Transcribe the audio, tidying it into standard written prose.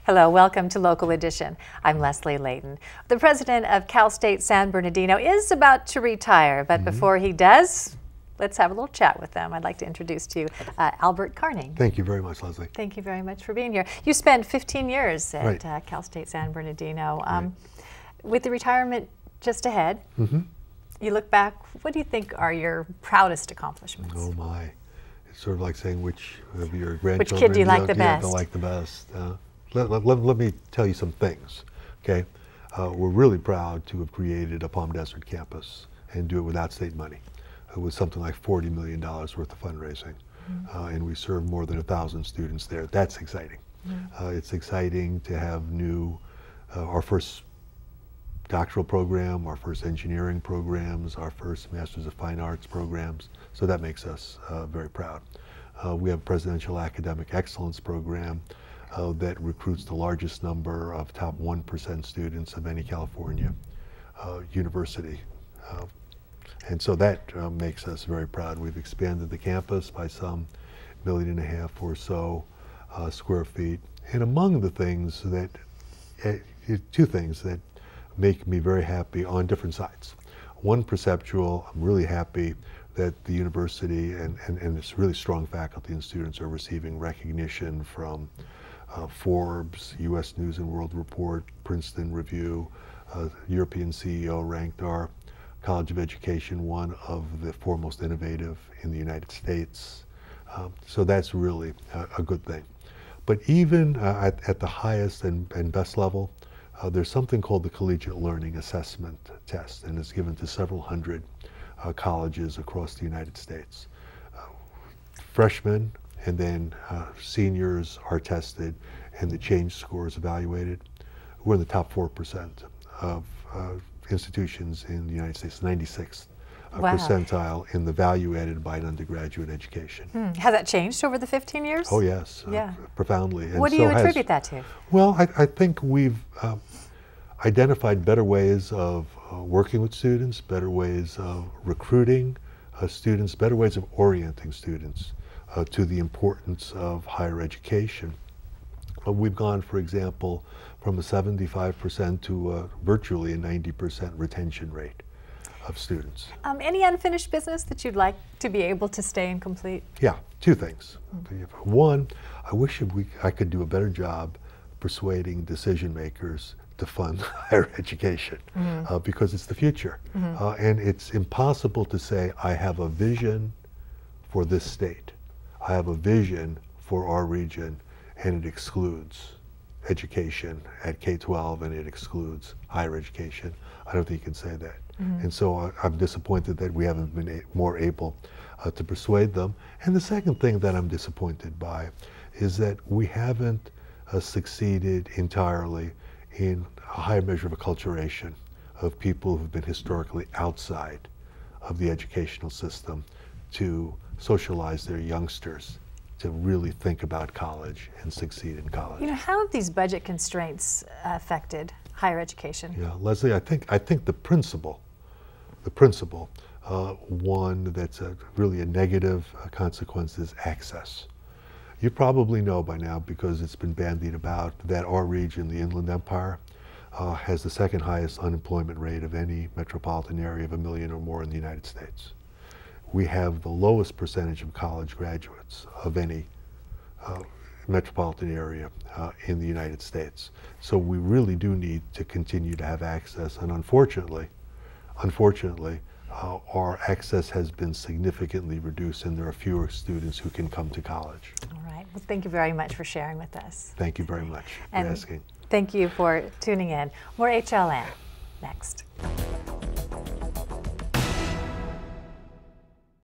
Hello, welcome to Local Edition. I'm Leslie Leyton. The president of Cal State San Bernardino is about to retire, but before he does, let's have a little chat with them. I'd like to introduce to you Albert Karnig. Thank you very much, Leslie. Thank you very much for being here. You spent 15 years at Right. Cal State San Bernardino. Right. With the retirement just ahead, you look back, what do you think are your proudest accomplishments? Oh my. It's sort of like saying which of your grandchildren kid do you like the best? I like the best. Let me tell you some things, okay? We're really proud to have created a Palm Desert campus and do it without state money. It was something like $40 million worth of fundraising, and we served more than 1,000 students there. That's exciting. It's exciting to have our first doctoral program, our first engineering programs, our first Masters of Fine Arts programs, so that makes us very proud. We have a Presidential Academic Excellence program that recruits the largest number of top 1% students of any California university. And so that makes us very proud. We've expanded the campus by some 1.5 million or so square feet. And among the things that, two things that make me very happy on different sides. One, perceptual, I'm really happy that the university and its really strong faculty and students are receiving recognition from Forbes, U.S. News and World Report, Princeton Review, European CEO ranked our College of Education one of the foremost innovative in the United States. So that's really a good thing. But even at the highest and best level, there's something called the Collegiate Learning Assessment Test, and it's given to several hundred colleges across the United States. Freshmen and then seniors are tested and the change score is evaluated. We're in the top 4% of institutions in the United States, 96th percentile in the value added by an undergraduate education. Has that changed over the 15 years? Oh yes, profoundly. And what do you attribute that to? Well, I think we've identified better ways of working with students, better ways of recruiting students, better ways of orienting students to the importance of higher education. We've gone, for example, from a 75% to virtually a 90% retention rate of students. Any unfinished business that you'd like to be able to stay and complete? Yeah, two things. One, I wish I could do a better job persuading decision makers to fund higher education because it's the future. And it's impossible to say, I have a vision for this state. I have a vision for our region, and it excludes education at K-12 and it excludes higher education. I don't think you can say that. And so I'm disappointed that we haven't been more able to persuade them. And the second thing that I'm disappointed by is that we haven't succeeded entirely in a higher measure of acculturation of people who've been historically outside of the educational system to socialize their youngsters to really think about college and succeed in college. You know, how have these budget constraints affected higher education? Yeah, Leslie, I think the principle, one that's really a negative consequence is access. You probably know by now, because it's been bandied about, that our region, the Inland Empire, has the second highest unemployment rate of any metropolitan area of 1 million or more in the United States. We have the lowest percentage of college graduates of any metropolitan area in the United States. So we really do need to continue to have access, and unfortunately, our access has been significantly reduced and there are fewer students who can come to college. All right, well, thank you very much for sharing with us. Thank you very much for asking. Thank you for tuning in. More HLN next.